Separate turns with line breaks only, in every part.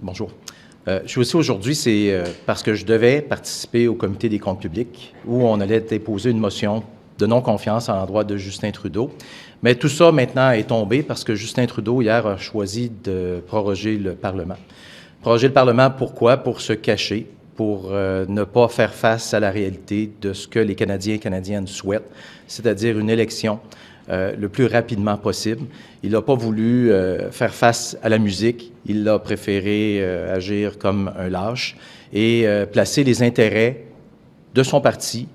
Bonjour. Je suis aussi aujourd'hui, c'est parce que je devais participer au comité des comptes publics où on allait déposer une motion de non-confiance à l'endroit de Justin Trudeau. Mais tout ça, maintenant, est tombé parce que Justin Trudeau, hier, a choisi de proroger le Parlement. Proroger le Parlement, pourquoi? Pour se cacher, pour ne pas faire face à la réalité de ce que les Canadiens et Canadiennes souhaitent, c'est-à-dire une élection le plus rapidement possible. Il n'a pas voulu faire face à la musique. Il a préféré agir comme un lâche et placer les intérêts de son parti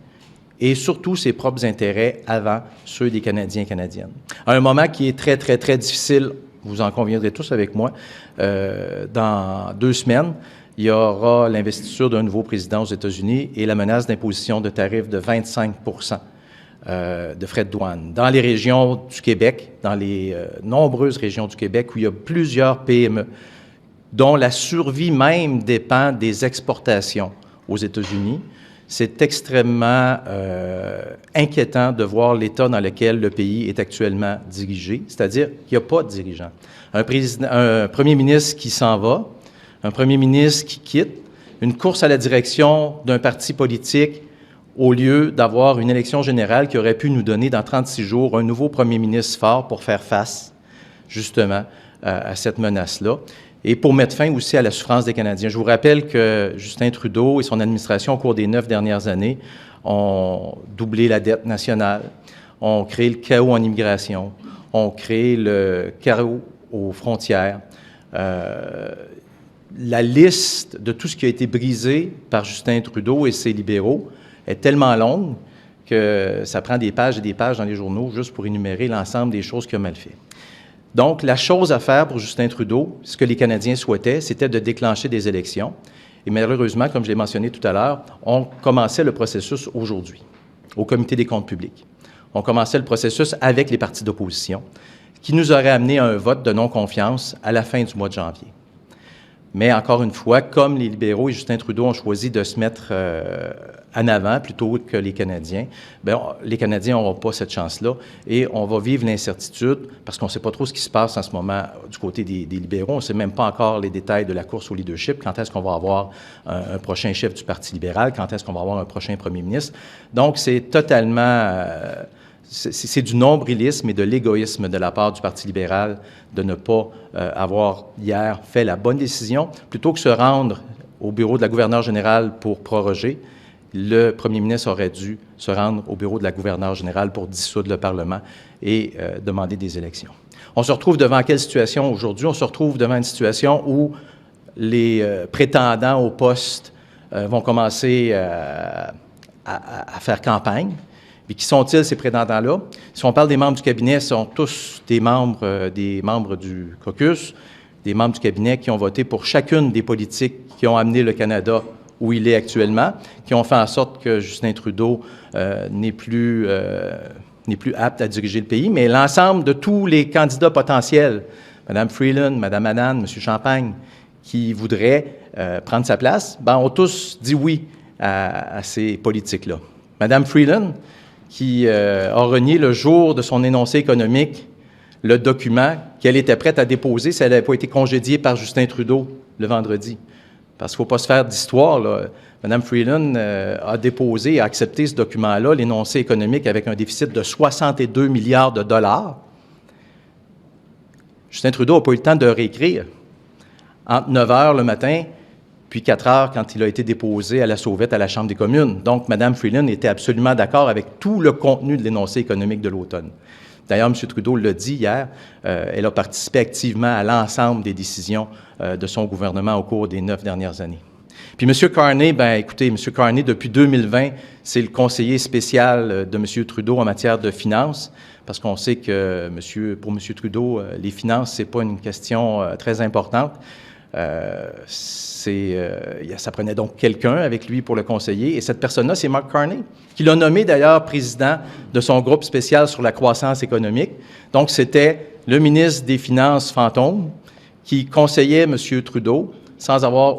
et surtout ses propres intérêts avant ceux des Canadiens et Canadiennes. À un moment qui est très, très, très difficile, vous en conviendrez tous avec moi, dans 2 semaines, il y aura l'investiture d'un nouveau président aux États-Unis et la menace d'imposition de tarifs de 25 de frais de douane. Dans les régions du Québec, dans les nombreuses régions du Québec où il y a plusieurs PME, dont la survie même dépend des exportations aux États-Unis, c'est extrêmement inquiétant de voir l'état dans lequel le pays est actuellement dirigé, c'est-à-dire qu'il n'y a pas de dirigeant. Un premier ministre qui s'en va, un premier ministre qui quitte, une course à la direction d'un parti politique au lieu d'avoir une élection générale qui aurait pu nous donner dans 36 jours un nouveau premier ministre fort pour faire face, justement, à cette menace-là et pour mettre fin aussi à la souffrance des Canadiens. Je vous rappelle que Justin Trudeau et son administration, au cours des 9 dernières années, ont doublé la dette nationale, ont créé le chaos en immigration, ont créé le chaos aux frontières. La liste de tout ce qui a été brisé par Justin Trudeau et ses libéraux est tellement longue que ça prend des pages et des pages dans les journaux juste pour énumérer l'ensemble des choses qu'il a mal fait. Donc, la chose à faire pour Justin Trudeau, ce que les Canadiens souhaitaient, c'était de déclencher des élections. Et malheureusement, comme je l'ai mentionné tout à l'heure, on commençait le processus aujourd'hui, au comité des comptes publics. On commençait le processus avec les partis d'opposition, qui nous aurait amené à un vote de non-confiance à la fin du mois de janvier. Mais encore une fois, comme les libéraux et Justin Trudeau ont choisi de se mettre en avant plutôt que les Canadiens, bien, les Canadiens n'auront pas cette chance-là et on va vivre l'incertitude parce qu'on ne sait pas trop ce qui se passe en ce moment du côté des libéraux. On ne sait même pas encore les détails de la course au leadership. Quand est-ce qu'on va avoir un prochain chef du Parti libéral? Quand est-ce qu'on va avoir un prochain premier ministre? Donc, c'est totalement... c'est du nombrilisme et de l'égoïsme de la part du Parti libéral de ne pas avoir hier fait la bonne décision. Plutôt que se rendre au bureau de la gouverneure générale pour proroger, le premier ministre aurait dû se rendre au bureau de la gouverneure générale pour dissoudre le Parlement et demander des élections. On se retrouve devant quelle situation aujourd'hui? On se retrouve devant une situation où les prétendants au poste vont commencer à faire campagne. Puis qui sont-ils, ces prétendants-là? Si on parle des membres du cabinet, ce sont tous des membres du caucus, des membres du cabinet qui ont voté pour chacune des politiques qui ont amené le Canada où il est actuellement, qui ont fait en sorte que Justin Trudeau n'est plus apte à diriger le pays, mais l'ensemble de tous les candidats potentiels, Mme Freeland, Mme Annan, M. Champagne, qui voudraient prendre sa place, ben, ont tous dit oui à ces politiques-là. Mme Freeland, qui a renié le jour de son énoncé économique le document qu'elle était prête à déposer si elle n'avait pas été congédiée par Justin Trudeau le vendredi. Parce qu'il ne faut pas se faire d'histoire, là. Mme Freeland a déposé et a accepté ce document-là, l'énoncé économique avec un déficit de 62 milliards de dollars. Justin Trudeau n'a pas eu le temps de réécrire. Entre 9 heures le matin puis 4 heures quand il a été déposé à la sauvette à la Chambre des communes. Donc, Mme Freeland était absolument d'accord avec tout le contenu de l'énoncé économique de l'automne. D'ailleurs, M. Trudeau l'a dit hier, elle a participé activement à l'ensemble des décisions de son gouvernement au cours des 9 dernières années. Puis M. Carney, bien écoutez, M. Carney, depuis 2020, c'est le conseiller spécial de M. Trudeau en matière de finances, parce qu'on sait que pour M. Trudeau, les finances, c'est pas une question très importante. Ça prenait donc quelqu'un avec lui pour le conseiller. Et cette personne-là, c'est Mark Carney, qui l'a nommé d'ailleurs président de son groupe spécial sur la croissance économique. Donc, c'était le ministre des Finances fantôme qui conseillait M. Trudeau sans avoir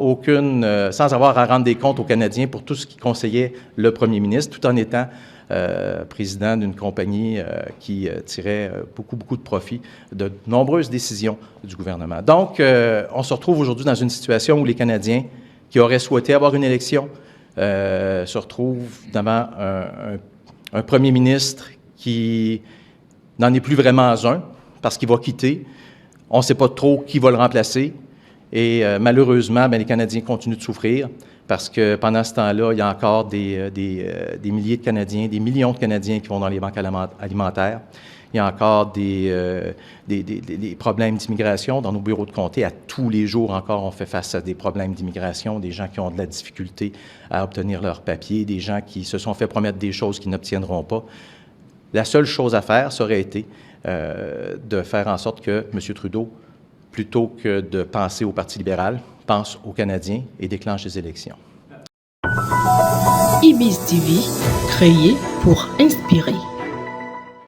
à rendre des comptes aux Canadiens pour tout ce qui conseillait le premier ministre, tout en étant président d'une compagnie qui tirait beaucoup de profit de nombreuses décisions du gouvernement. Donc, on se retrouve aujourd'hui dans une situation où les Canadiens qui auraient souhaité avoir une élection se retrouvent devant un premier ministre qui n'en est plus vraiment un parce qu'il va quitter. On ne sait pas trop qui va le remplacer. Et malheureusement, bien, les Canadiens continuent de souffrir parce que pendant ce temps-là, il y a encore des milliers de Canadiens, des millions de Canadiens qui vont dans les banques alimentaires. Il y a encore des problèmes d'immigration dans nos bureaux de comté. À tous les jours encore, on fait face à des problèmes d'immigration, des gens qui ont de la difficulté à obtenir leurs papiers, des gens qui se sont fait promettre des choses qu'ils n'obtiendront pas. La seule chose à faire, ça aurait été de faire en sorte que M. Trudeau, plutôt que de penser au Parti libéral, pense aux Canadiens et déclenche les élections.
IBIS TV, créé pour inspirer.